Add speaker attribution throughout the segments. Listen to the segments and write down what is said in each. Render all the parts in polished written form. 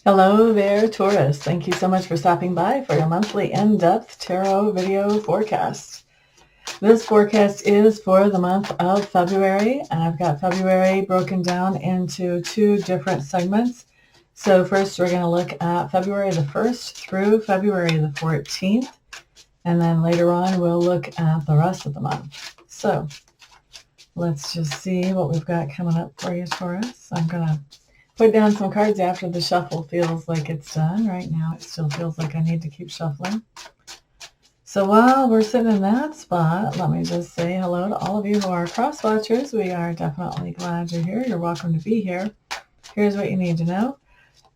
Speaker 1: Hello there, Taurus. Thank you so much for stopping by for your monthly in-depth tarot video forecast. This forecast is for the month of February, and I've got February broken down into two different segments. So first we're going to look at February the 1st through February the 14th, and then later on we'll look at the rest of the month. So let's just see what we've got coming up for you, Taurus. I'm going to put down some cards after the shuffle feels like it's done. Right now it still feels like I need to keep shuffling. So while we're sitting in that spot, let me just say hello to all of you who are cross watchers. We are definitely glad you're here. You're welcome to be here. Here's what you need to know.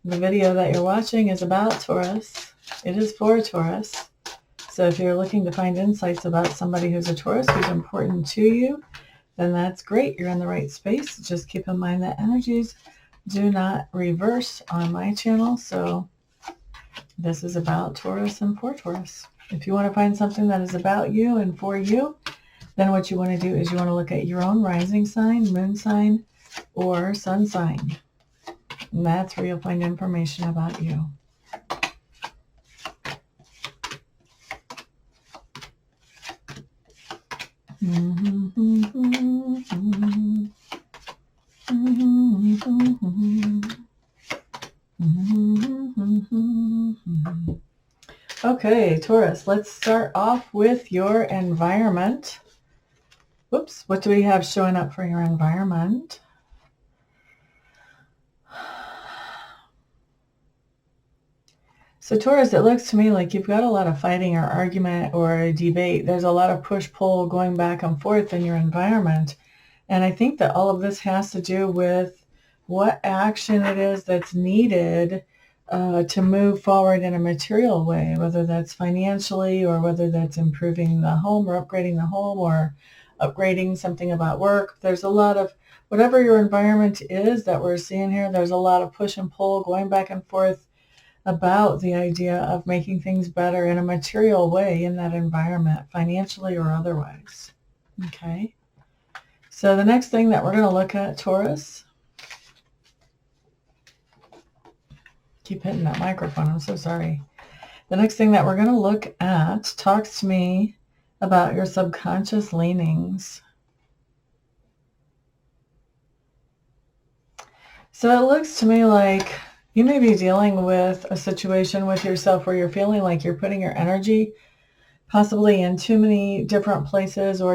Speaker 1: The video that you're watching is about Taurus. It is for Taurus. So if you're looking to find insights about somebody who's a Taurus who's important to you, then that's great. You're in the right space. Just keep in mind that energies do not reverse on my channel, so this is about Taurus and for Taurus. If you want to find something that is about you and for you, then what you want to do is you want to look at your own rising sign, moon sign, or sun sign. And that's where you'll find information about you. Okay, Taurus, let's start off with your environment. Whoops, what do we have showing up for your environment? So Taurus, it looks to me like you've got a lot of fighting or argument or debate. There's a lot of push-pull going back and forth in your environment. And I think that all of this has to do with what action it is that's needed to move forward in a material way, whether that's financially or whether that's improving the home or upgrading the home or upgrading something about work. There's a lot of, whatever your environment is that we're seeing here, there's a lot of push and pull going back and forth about the idea of making things better in a material way in that environment, financially or otherwise. Okay. So the next thing that we're going to look at, Taurus, keep hitting that microphone, I'm so sorry. The next thing that we're going to look at talks to me about your subconscious leanings. So it looks to me like you may be dealing with a situation with yourself where you're feeling like you're putting your energy possibly in too many different places, or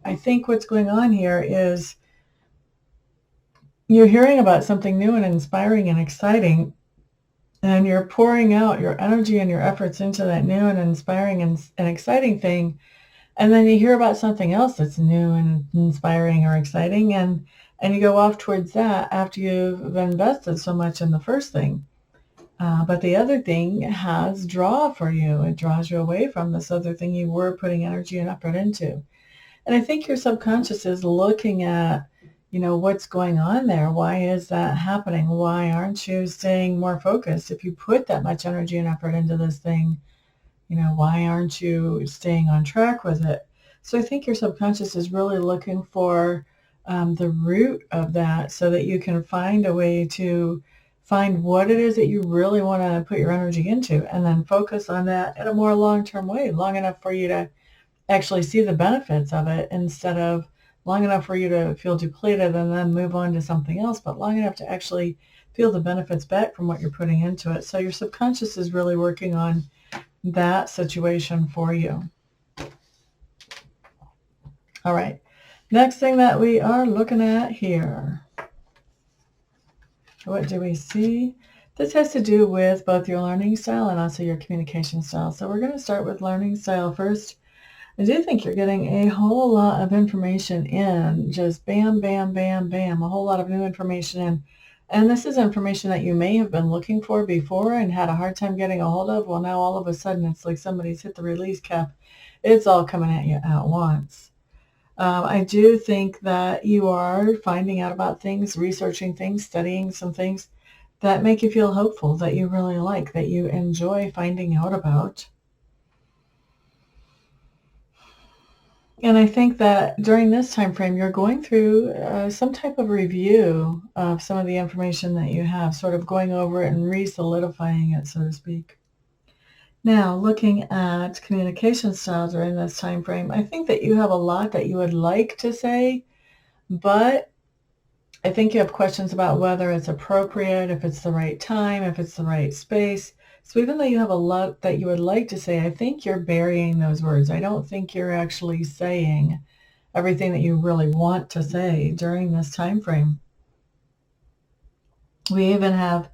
Speaker 1: I think what's going on here is you're hearing about something new and inspiring and exciting, and you're pouring out your energy and your efforts into that new and inspiring and exciting thing. And then you hear about something else that's new and inspiring or exciting, and you go off towards that after you've invested so much in the first thing. But the other thing has draw for you. It draws you away from this other thing you were putting energy and effort into. And I think your subconscious is looking at, what's going on there. Why is that happening? Why aren't you staying more focused? If you put that much energy and effort into this thing, why aren't you staying on track with it? So I think your subconscious is really looking for the root of that so that you can find a way to find what it is that you really want to put your energy into, and then focus on that in a more long-term way, long enough for you to actually see the benefits of it, instead of long enough for you to feel depleted and then move on to something else, but long enough to actually feel the benefits back from what you're putting into it. So your subconscious is really working on that situation for you. All right. Next thing that we are looking at here. What do we see? This has to do with both your learning style and also your communication style. So we're going to start with learning style first. I do think you're getting a whole lot of information in, just bam, bam, bam, bam, a whole lot of new information in. And this is information that you may have been looking for before and had a hard time getting a hold of. Well, now all of a sudden it's like somebody's hit the release cap. It's all coming at you at once. I do think that you are finding out about things, researching things, studying some things that make you feel hopeful, that you really like, that you enjoy finding out about. And I think that during this time frame, you're going through some type of review of some of the information that you have, sort of going over it and re-solidifying it, so to speak. Now, looking at communication styles during this time frame, I think that you have a lot that you would like to say, but I think you have questions about whether it's appropriate, if it's the right time, if it's the right space. So even though you have a lot that you would like to say, I think you're burying those words. I don't think you're actually saying everything that you really want to say during this time frame. We even have,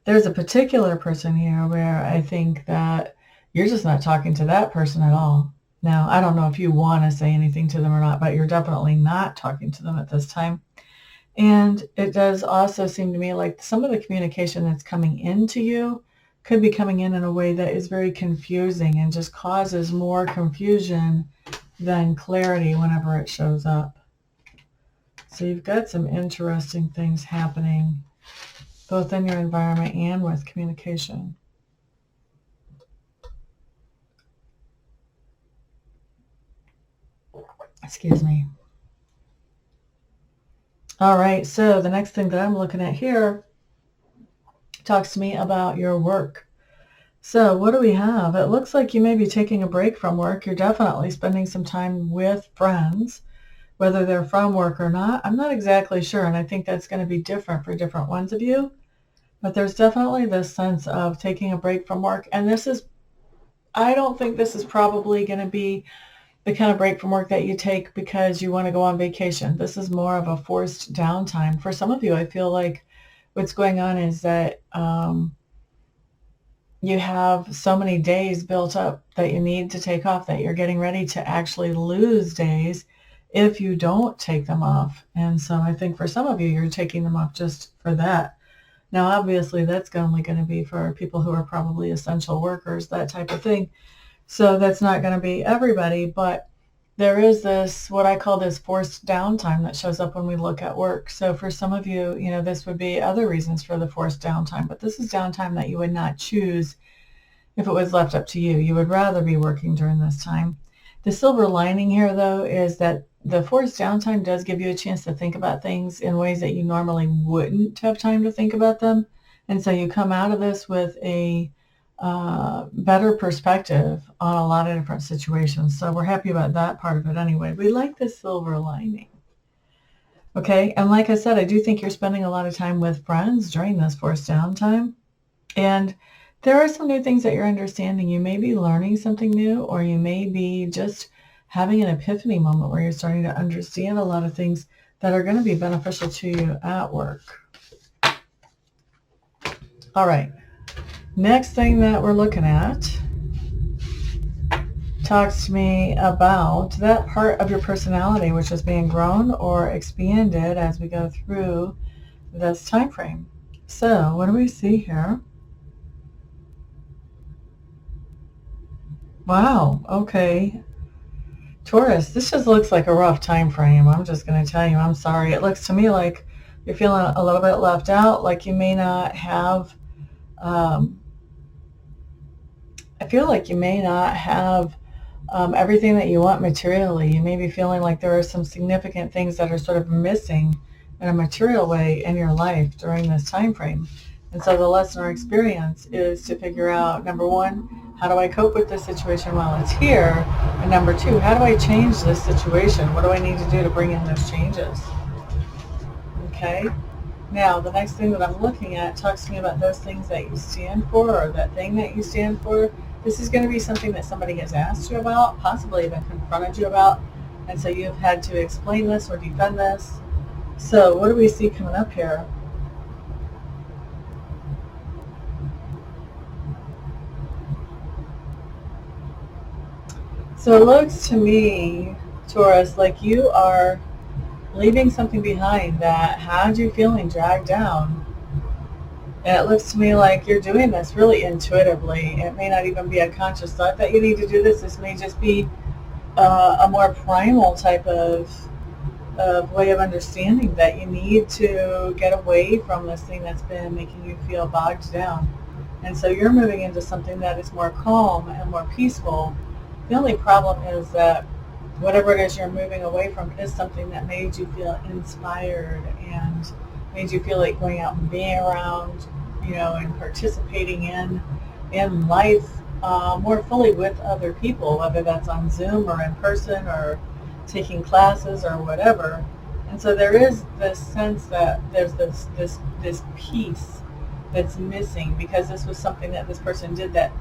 Speaker 1: there's a particular person here where I think that you're just not talking to that person at all. Now, I don't know if you want to say anything to them or not, but you're definitely not talking to them at this time. And it does also seem to me like some of the communication that's coming into you could be coming in a way that is very confusing and just causes more confusion than clarity whenever it shows up. So you've got some interesting things happening both in your environment and with communication. Excuse me. All right, so the next thing that I'm looking at here talks to me about your work. So what do we have? It looks like you may be taking a break from work. You're definitely spending some time with friends, whether they're from work or not. I'm not exactly sure, and I think that's going to be different for different ones of you. But there's definitely this sense of taking a break from work. And this is, I don't think this is probably going to be the kind of break from work that you take because you want to go on vacation. This is more of a forced downtime. For some of you, I feel like what's going on is that you have so many days built up that you need to take off that you're getting ready to actually lose days if you don't take them off. And so I think for some of you, you're taking them off just for that. Now, obviously, that's only going to be for people who are probably essential workers, that type of thing. So that's not going to be everybody, but there is this, what I call this forced downtime that shows up when we look at work. So for some of you, this would be other reasons for the forced downtime, but this is downtime that you would not choose if it was left up to you. You would rather be working during this time. The silver lining here, though, is that the forced downtime does give you a chance to think about things in ways that you normally wouldn't have time to think about them. And so you come out of this with a better perspective on a lot of different situations. So we're happy about that part of it anyway. We like the silver lining. Okay, and like I said, I do think you're spending a lot of time with friends during this forced downtime. And there are some new things that you're understanding. You may be learning something new, or you may be just having an epiphany moment where you're starting to understand a lot of things that are going to be beneficial to you at work. All right. Next thing that we're looking at talks to me about that part of your personality which is being grown or expanded as we go through this time frame. So what do we see here? Wow, okay. Taurus, this just looks like a rough time frame. I'm just going to tell you, I'm sorry. It looks to me like you're feeling a little bit left out, like you may not have I feel like you may not have everything that you want materially. You may be feeling like there are some significant things that are sort of missing in a material way in your life during this time frame. And so the lesson or experience is to figure out, number one, how do I cope with this situation while it's here? And number two, how do I change this situation? What do I need to do to bring in those changes? Okay. Now, the next thing that I'm looking at talks to me about those things that you stand for, or that thing that you stand for. This is going to be something that somebody has asked you about, possibly even confronted you about, and so you've had to explain this or defend this. So what do we see coming up here? So it looks to me, Taurus, like you are leaving something behind that had you feeling dragged down. And it looks to me like you're doing this really intuitively. It may not even be a conscious thought that you need to do this. This may just be a more primal type of way of understanding that you need to get away from this thing that's been making you feel bogged down. And so you're moving into something that is more calm and more peaceful. The only problem is that whatever it is you're moving away from is something that made you feel inspired and made you feel like going out and being around, and participating in life more fully with other people, whether that's on Zoom or in person or taking classes or whatever. And so there is this sense that there's this piece that's missing because this was something that this person did that,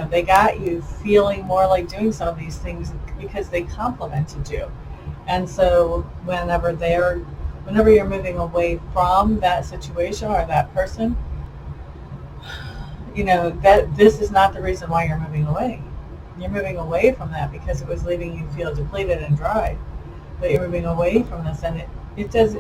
Speaker 1: they got you feeling more like doing some of these things because they complimented you. And so whenever you're moving away from that situation or that person, that this is not the reason why you're moving away. You're moving away from that because it was leaving you feel depleted and dry. But you're moving away from this, and it does,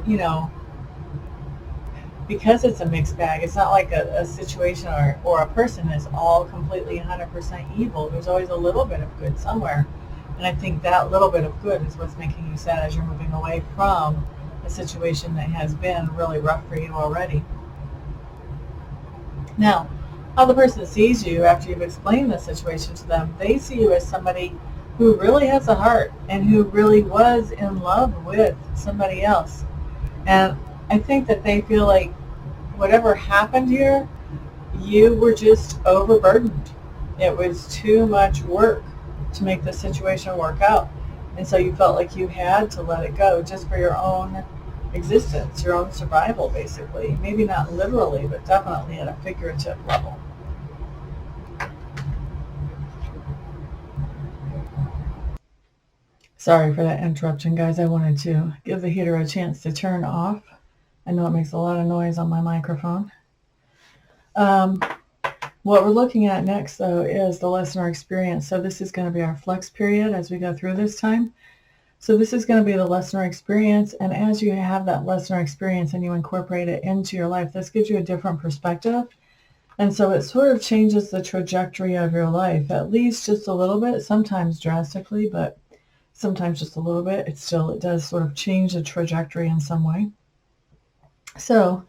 Speaker 1: because it's a mixed bag. It's not like a situation or a person is all completely 100% evil. There's always a little bit of good somewhere. And I think that little bit of good is what's making you sad as you're moving away from a situation that has been really rough for you already. Now, how the person sees you after you've explained the situation to them, they see you as somebody who really has a heart and who really was in love with somebody else. And I think that they feel like whatever happened here, you were just overburdened. It was too much work to make the situation work out. And so you felt like you had to let it go just for your own existence, your own survival, basically. Maybe not literally, but definitely at a figurative level. Sorry for that interruption, guys. I wanted to give the heater a chance to turn off. I know it makes a lot of noise on my microphone. What we're looking at next, though, is the lesson or experience. So this is going to be our flex period as we go through this time. So this is going to be the lesson or experience, and as you have that lesson or experience and you incorporate it into your life, this gives you a different perspective. And so it sort of changes the trajectory of your life, at least just a little bit, sometimes drastically, but sometimes just a little bit. It does sort of change the trajectory in some way. So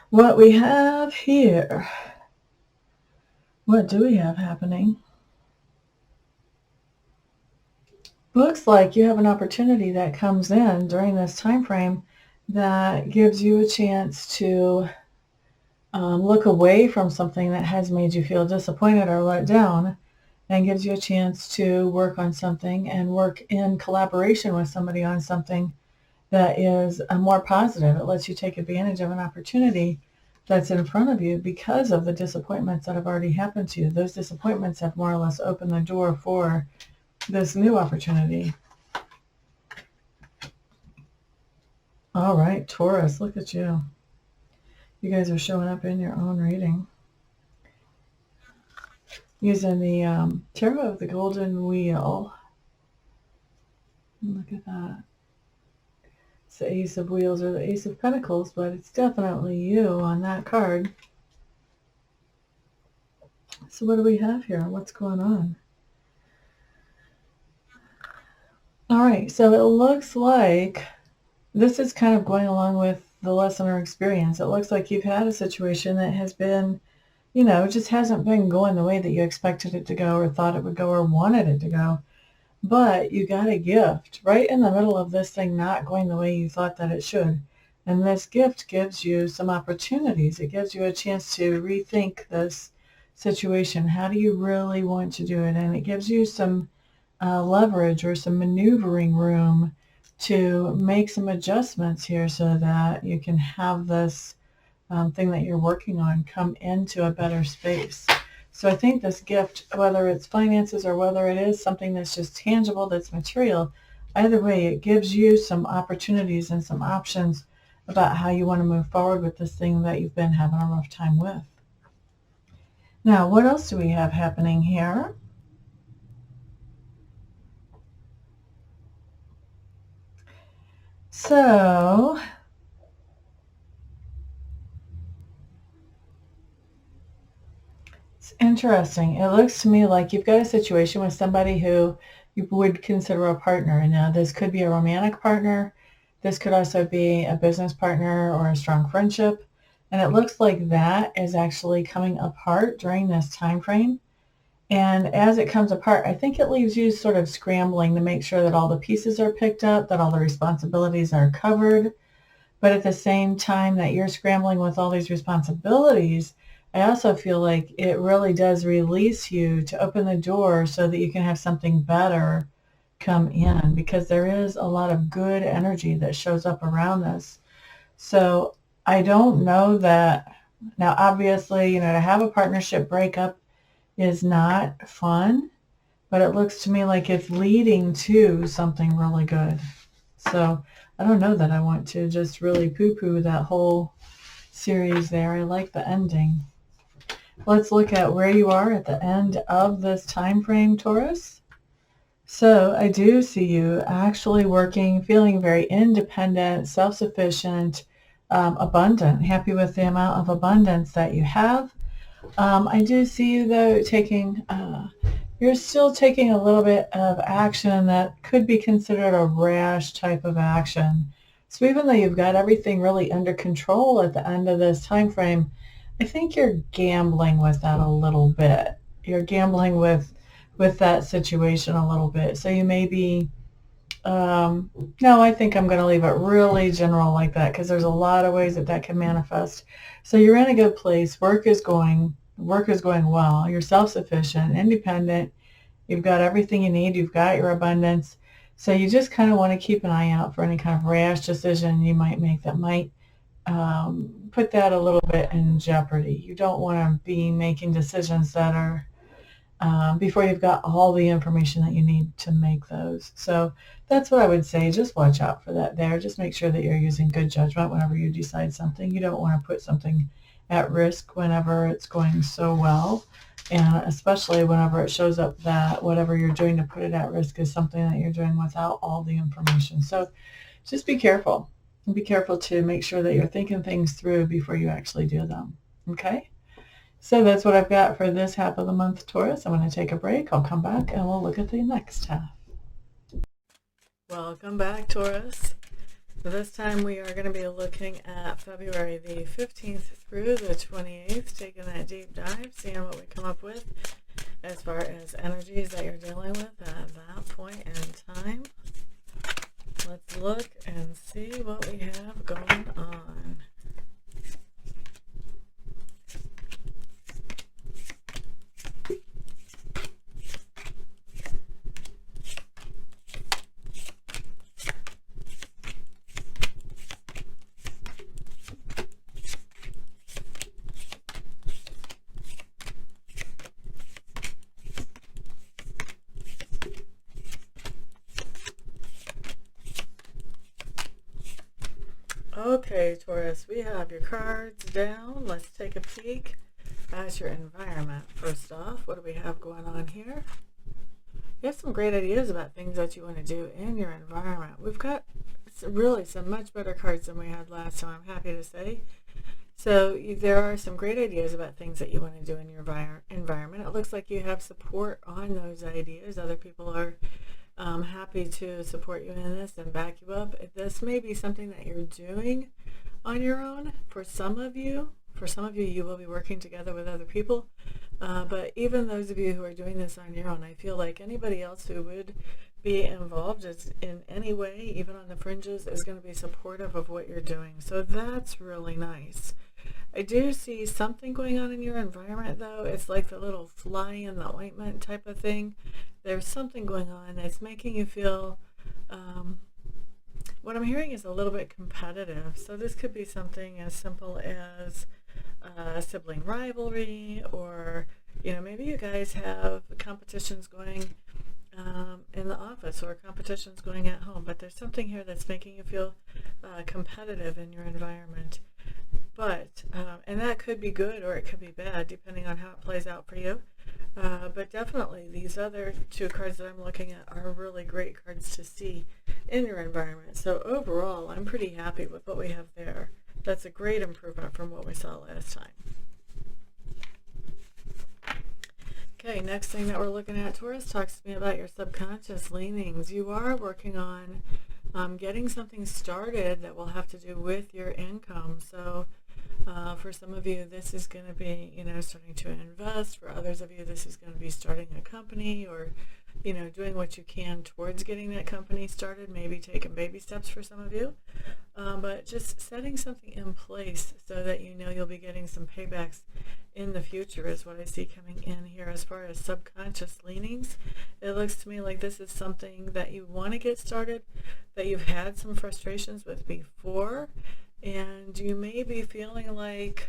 Speaker 1: what we have here, what do we have happening? Looks like you have an opportunity that comes in during this time frame that gives you a chance to look away from something that has made you feel disappointed or let down, and gives you a chance to work on something and work in collaboration with somebody on something that is more positive. It lets you take advantage of an opportunity that's in front of you because of the disappointments that have already happened to you. Those disappointments have more or less opened the door for this new opportunity. All right, Taurus, look at you. You guys are showing up in your own reading. Using the Tarot of the Golden Wheel. Look at that. It's the Ace of Wheels or the Ace of Pentacles, but it's definitely you on that card. So what do we have here? What's going on? All right, so it looks like this is kind of going along with the lesson or experience. It looks like you've had a situation that has been, just hasn't been going the way that you expected it to go or thought it would go or wanted it to go. But you got a gift right in the middle of this thing not going the way you thought that it should. And this gift gives you some opportunities. It gives you a chance to rethink this situation. How do you really want to do it? And it gives you some leverage or some maneuvering room to make some adjustments here so that you can have this thing that you're working on come into a better space. So I think this gift, whether it's finances or whether it is something that's just tangible, that's material, either way, it gives you some opportunities and some options about how you want to move forward with this thing that you've been having a rough time with. Now, what else do we have happening here? So it's interesting. It looks to me like you've got a situation with somebody who you would consider a partner. And now this could be a romantic partner. This could also be a business partner or a strong friendship. And it looks like that is actually coming apart during this time frame. And as it comes apart, I think it leaves you sort of scrambling to make sure that all the pieces are picked up, that all the responsibilities are covered. But at the same time that you're scrambling with all these responsibilities, I also feel like it really does release you to open the door so that you can have something better come in, because there is a lot of good energy that shows up around this. So I don't know that. Now, obviously, to have a partnership breakup is not fun, but it looks to me like it's leading to something really good. So I don't know that I want to just really poo-poo that whole series there. I like the ending. Let's look at where you are at the end of this time frame, Taurus. So I do see you actually working, feeling very independent, self-sufficient, abundant, happy with the amount of abundance that you have. I do see you, though, you're still taking a little bit of action that could be considered a rash type of action. So even though you've got everything really under control at the end of this time frame, I think you're gambling with that a little bit. You're gambling with that situation a little bit. So you may be, no, I think I'm going to leave it really general like that, because there's a lot of ways that that can manifest. So you're in a good place. Work is going well. You're self-sufficient, independent. You've got everything you need. You've got your abundance. So you just kind of want to keep an eye out for any kind of rash decision you might make that might put that a little bit in jeopardy. You don't want to be making decisions that are before you've got all the information that you need to make those. So that's what I would say. Just watch out for that there. Just make sure that you're using good judgment whenever you decide something. You don't want to put something at risk whenever it's going so well, and especially whenever it shows up that whatever you're doing to put it at risk is something that you're doing without all the information. So just be careful. And be careful to make sure that you're thinking things through before you actually do them. Okay? So that's what I've got for this half of the month, Taurus. I'm going to take a break. I'll come back and we'll look at the next half. Welcome back, Taurus. This time we are going to be looking at February the 15th through the 28th, taking that deep dive, seeing what we come up with as far as energies that you're dealing with at that point in time. Let's look and see what we have going on. Okay, Taurus, we have your cards down. Let's take a peek at your environment. First off, what do we have going on here? You have some great ideas about things that you want to do in your environment. We've got really some much better cards than we had last time, I'm happy to say. So there are some great ideas about things that you want to do in your environment. It looks like you have support on those ideas. Other people are happy to support you in this and back you up. This may be something that you're doing on your own. For some of you, you will be working together with other people. But even those of you who are doing this on your own, I feel like anybody else who would be involved in any way, even on the fringes, is going to be supportive of what you're doing. So that's really nice. I do see something going on in your environment, though. It's like the little fly in the ointment type of thing. There's something going on that's making you feel, what I'm hearing is a little bit competitive. So this could be something as simple as sibling rivalry, or maybe you guys have competitions going in the office or competitions going at home, but there's something here that's making you feel competitive in your environment. But and that could be good or it could be bad depending on how it plays out for you. But definitely these other two cards that I'm looking at are really great cards to see in your environment. So overall, I'm pretty happy with what we have there. That's a great improvement from what we saw last time. Okay, next thing that we're looking at, Taurus, talks to me about your subconscious leanings. You are working on getting something started that will have to do with your income. So For some of you, this is going to be, starting to invest. For others of you, this is going to be starting a company, or, doing what you can towards getting that company started, maybe taking baby steps for some of you. But just setting something in place so that you'll be getting some paybacks in the future is what I see coming in here. As far as subconscious leanings, it looks to me like this is something that you want to get started, that you've had some frustrations with before, and you may be feeling like,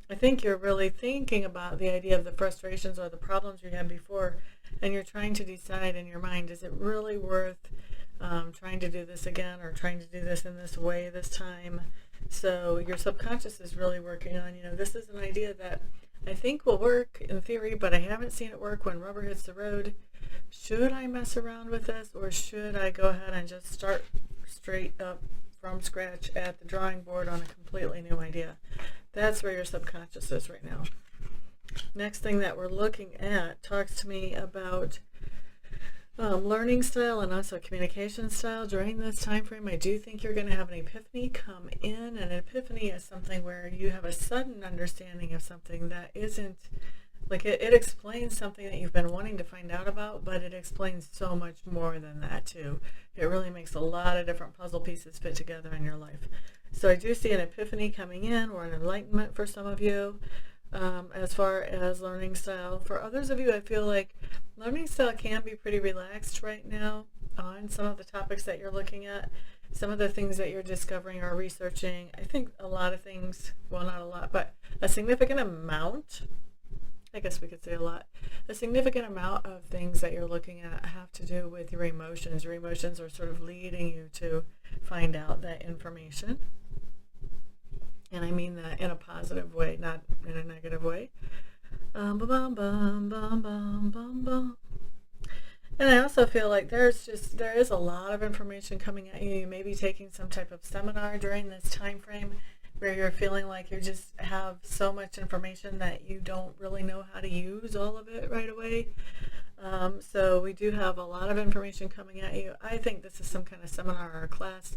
Speaker 1: I think you're really thinking about the idea of the frustrations or the problems you had before, and you're trying to decide in your mind, is it really worth trying to do this again, or trying to do this in this way this time? So your subconscious is really working on, this is an idea that I think will work in theory, but I haven't seen it work when rubber hits the road. Should I mess around with this, or should I go ahead and just start straight up from scratch at the drawing board on a completely new idea? That's where your subconscious is right now. Next thing that we're looking at talks to me about learning style and also communication style during this time frame. I do think you're going to have an epiphany come in. An epiphany is something where you have a sudden understanding of something that isn't, like it explains something that you've been wanting to find out about, but it explains so much more than that too. It really makes a lot of different puzzle pieces fit together in your life. So I do see an epiphany coming in, or an enlightenment for some of you. As far as learning style. For others of you, I feel like learning style can be pretty relaxed right now on some of the topics that you're looking at, some of the things that you're discovering or researching. I think a lot of things, well, not a lot, but a significant amount, I guess we could say a significant amount of things that you're looking at have to do with your emotions. Your emotions are sort of leading you to find out that information. And I mean that in a positive way, not in a negative way. Bum, bum, bum, bum, bum, bum, bum. And I also feel like there is a lot of information coming at you. You may be taking some type of seminar during this time frame where you're feeling like you just have so much information that you don't really know how to use all of it right away. So we do have a lot of information coming at you. I think this is some kind of seminar or class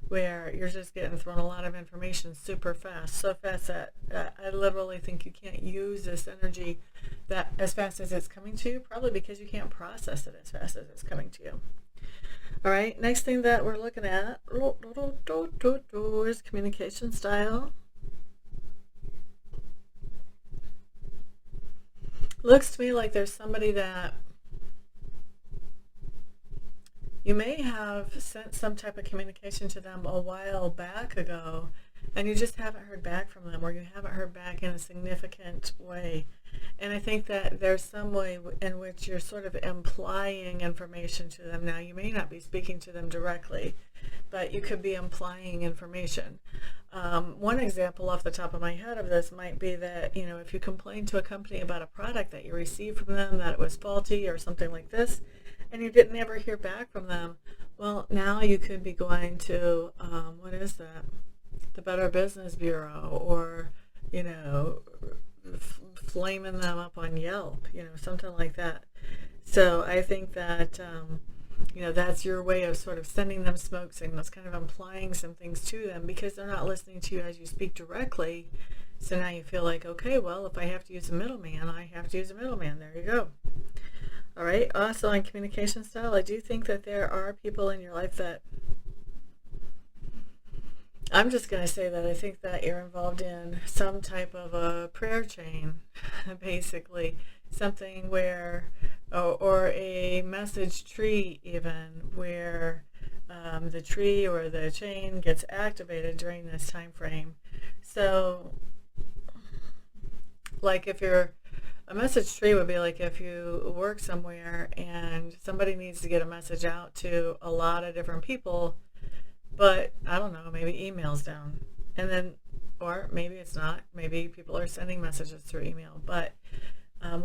Speaker 1: where you're just getting thrown a lot of information super fast, so fast that I literally think you can't use this energy that as fast as it's coming to you, probably because you can't process it as fast as it's coming to you. All right, next thing that we're looking at is communication style. Looks to me like there's somebody that you may have sent some type of communication to them a while back ago, and you just haven't heard back from them, or you haven't heard back in a significant way. And I think that there's some way in which you're sort of implying information to them. Now, you may not be speaking to them directly, but you could be implying information. One example off the top of my head of this might be that, if you complain to a company about a product that you received from them, that it was faulty or something like this, and you didn't ever hear back from them, well, now you could be going to, what is that? The Better Business Bureau, or, flaming them up on Yelp, something like that. So I think that, that's your way of sort of sending them smoke signals, kind of implying some things to them, because they're not listening to you as you speak directly. So now you feel like, okay, well, if I have to use a middleman, I have to use a middleman. There you go. All right. Also, on communication style, I do think that there are people in your life that, I'm just going to say that I think that you're involved in some type of a prayer chain, basically. Something where, or a message tree even, where the tree or the chain gets activated during this time frame. So, like if you're, a message tree would be like if you work somewhere and somebody needs to get a message out to a lot of different people, but I don't know, maybe email's down. And then, or maybe it's not, maybe people are sending messages through email. But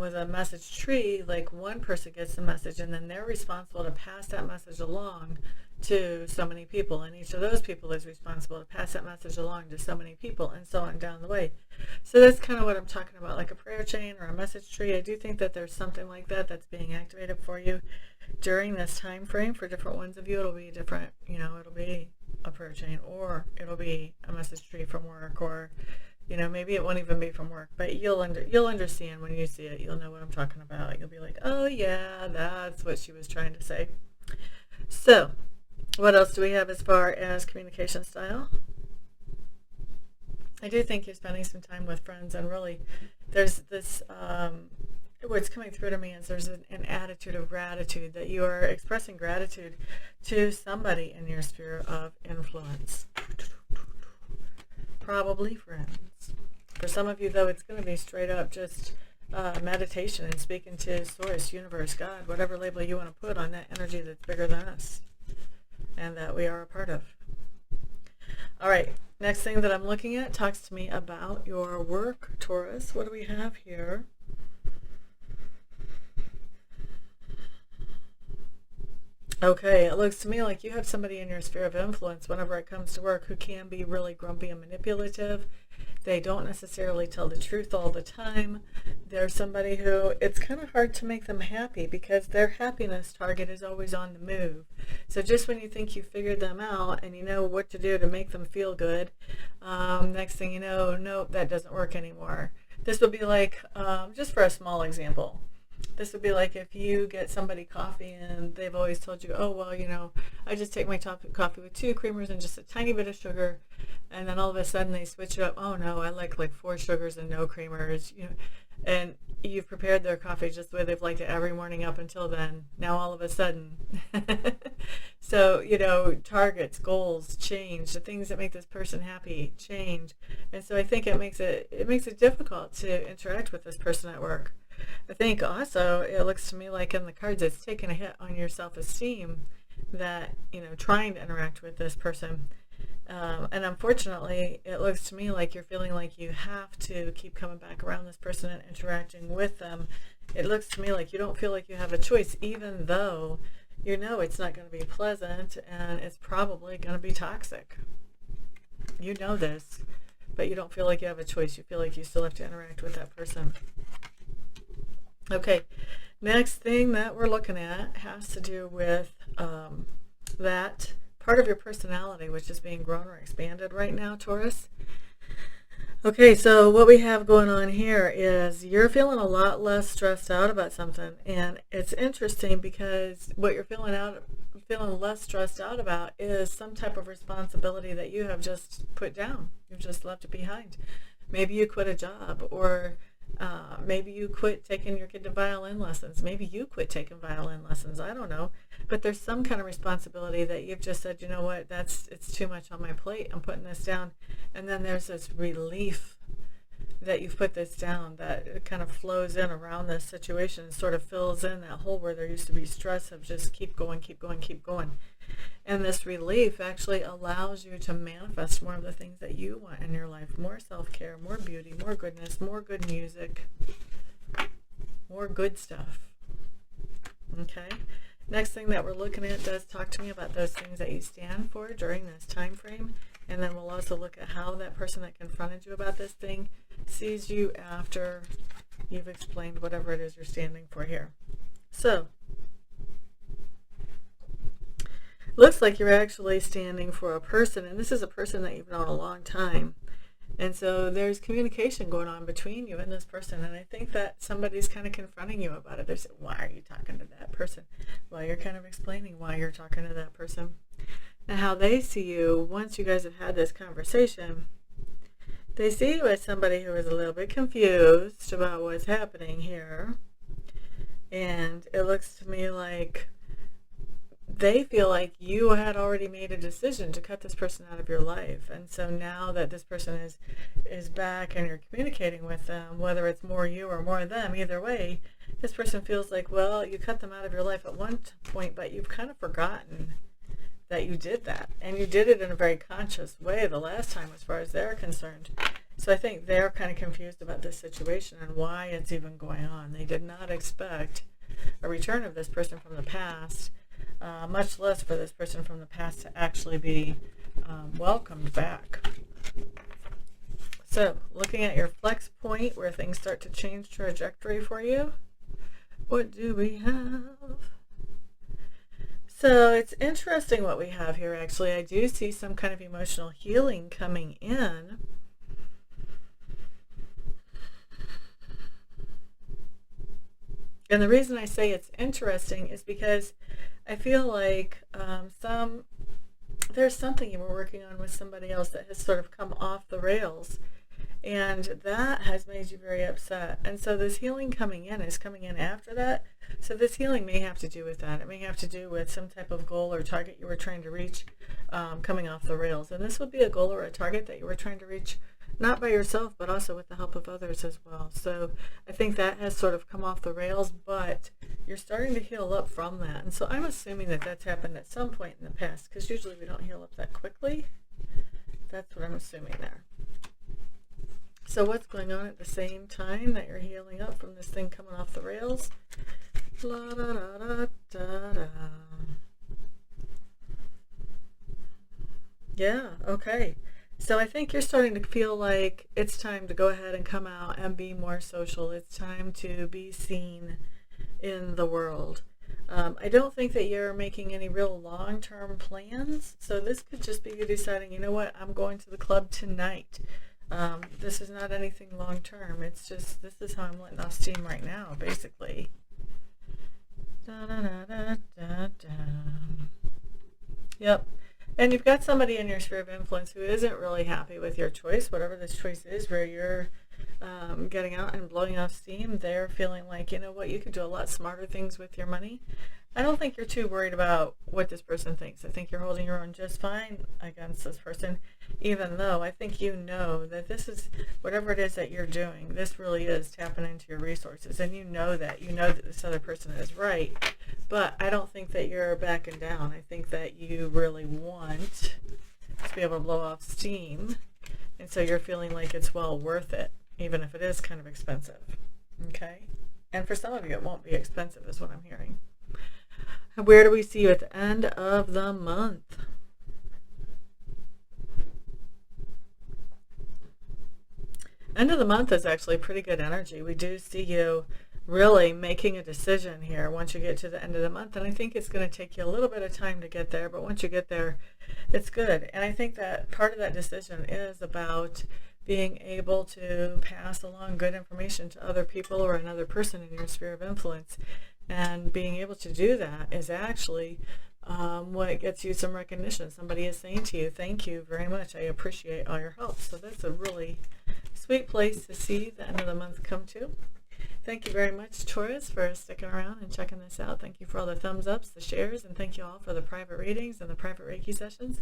Speaker 1: with a message tree, like one person gets the message and then they're responsible to pass that message along to so many people, and each of those people is responsible to pass that message along to so many people, and so on down the way. So that's kind of what I'm talking about, like a prayer chain or a message tree. I do think that there's something like that that's being activated for you during this time frame. For different ones of you, it'll be different, it'll be a prayer chain, or it'll be a message tree from work, or maybe it won't even be from work, but you'll understand when you see it. You'll know what I'm talking about. You'll be like, oh yeah, that's what she was trying to say. So what else do we have as far as communication style? I do think you're spending some time with friends, and really there's this what's coming through to me is there's an attitude of gratitude, that you are expressing gratitude to somebody in your sphere of influence. Probably friends. For some of you, though, it's going to be straight up just meditation and speaking to Source, Universe, God, whatever label you want to put on that energy that's bigger than us and that we are a part of. All right, next thing that I'm looking at talks to me about your work, Taurus. What do we have here? Okay, it looks to me like you have somebody in your sphere of influence whenever it comes to work who can be really grumpy and manipulative. They don't necessarily tell the truth all the time. They're somebody who it's kind of hard to make them happy because their happiness target is always on the move. So just when you think you figured them out and you know what to do to make them feel good, next thing you know, nope, that doesn't work anymore. This would be like, just for a small example, this would be like if you get somebody coffee and they've always told you, oh, well, I just take my coffee with 2 creamers and just a tiny bit of sugar. And then all of a sudden they switch it up. Oh, no, I like 4 sugars and no creamers. And you've prepared their coffee just the way they've liked it every morning up until then. Now all of a sudden. So, targets, goals change. The things that make this person happy change. And so I think it makes it difficult to interact with this person at work. I think also it looks to me like in the cards it's taken a hit on your self-esteem that, trying to interact with this person. And unfortunately, it looks to me like you're feeling like you have to keep coming back around this person and interacting with them. It looks to me like you don't feel like you have a choice, even though it's not going to be pleasant and it's probably going to be toxic. You know this, but you don't feel like you have a choice. You feel like you still have to interact with that person. Okay, next thing that we're looking at has to do with that part of your personality which is being grown or expanded right now, Taurus. Okay, so what we have going on here is you're feeling a lot less stressed out about something, and it's interesting because what you're feeling less stressed out about is some type of responsibility that you have just put down. You've just left it behind. Maybe you quit a job, or maybe you quit taking your kid to violin lessons. Maybe you quit taking violin lessons. I don't know. But there's some kind of responsibility that you've just said, you know what, it's too much on my plate. I'm putting this down. And then there's this relief that you've put this down, that it kind of flows in around this situation and sort of fills in that hole where there used to be stress of just keep going, keep going, keep going. And this relief actually allows you to manifest more of the things that you want in your life. More self-care, more beauty, more goodness, more good music, more good stuff. Okay? Next thing that we're looking at does talk to me about those things that you stand for during this time frame. And then we'll also look at how that person that confronted you about this thing sees you after you've explained whatever it is you're standing for here. So, looks like you're actually standing for a person, and this is a person that you've known a long time. And so there's communication going on between you and this person, and I think that somebody's kind of confronting you about it. They're saying, why are you talking to that person? Well, you're kind of explaining why you're talking to that person. And how they see you, once you guys have had this conversation, they see you as somebody who is a little bit confused about what's happening here. And it looks to me like they feel like you had already made a decision to cut this person out of your life. And so now that this person is back and you're communicating with them, whether it's more you or more them, either way, this person feels like, well, you cut them out of your life at one point, but you've kind of forgotten that you did that. And you did it in a very conscious way the last time as far as they're concerned. So I think they're kind of confused about this situation and why it's even going on. They did not expect a return of this person from the past, much less for this person from the past to actually be welcomed back. So looking at your flex point where things start to change trajectory for you, what do we have? So it's interesting what we have here, actually. I do see some kind of emotional healing coming in. And the reason I say it's interesting is because I feel like there's something you were working on with somebody else that has sort of come off the rails, and that has made you very upset. And so this healing coming in is coming in after that. So this healing may have to do with that. It may have to do with some type of goal or target you were trying to reach coming off the rails. And this would be a goal or a target that you were trying to reach, not by yourself, but also with the help of others as well. So I think that has sort of come off the rails, but you're starting to heal up from that. And so I'm assuming that that's happened at some point in the past, because usually we don't heal up that quickly. That's what I'm assuming there. So what's going on at the same time that you're healing up from this thing coming off the rails? La da da da da da. Yeah, okay. So I think you're starting to feel like it's time to go ahead and come out and be more social. It's time to be seen in the world. I don't think that you're making any real long-term plans. So this could just be you deciding, you know what, I'm going to the club tonight. This is not anything long-term. It's just, this is how I'm letting off steam right now, basically. Da, da, da, da, da, da. Yep. And you've got somebody in your sphere of influence who isn't really happy with your choice, whatever this choice is, where you're getting out and blowing off steam. They're feeling like, you know what, you could do a lot smarter things with your money. I don't think you're too worried about what this person thinks. I think you're holding your own just fine against this person, even though I think you know that this is, whatever it is that you're doing, this really is tapping into your resources. And you know that this other person is right. But I don't think that you're backing down. I think that you really want to be able to blow off steam. And so you're feeling like it's well worth it, even if it is kind of expensive. Okay? And for some of you, it won't be expensive, is what I'm hearing. Where do we see you at the end of the month? End of the month is actually pretty good energy. We do see you really making a decision here once you get to the end of the month. And I think it's going to take you a little bit of time to get there, but once you get there, it's good. And I think that part of that decision is about being able to pass along good information to other people or another person in your sphere of influence. And being able to do that is actually what gets you some recognition. Somebody is saying to you, thank you very much. I appreciate all your help. So that's a really sweet place to see the end of the month come to. Thank you very much, Taurus, for sticking around and checking this out. Thank you for all the thumbs ups, the shares, and thank you all for the private readings and the private Reiki sessions.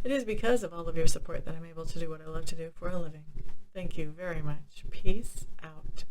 Speaker 1: It is because of all of your support that I'm able to do what I love to do for a living. Thank you very much. Peace out.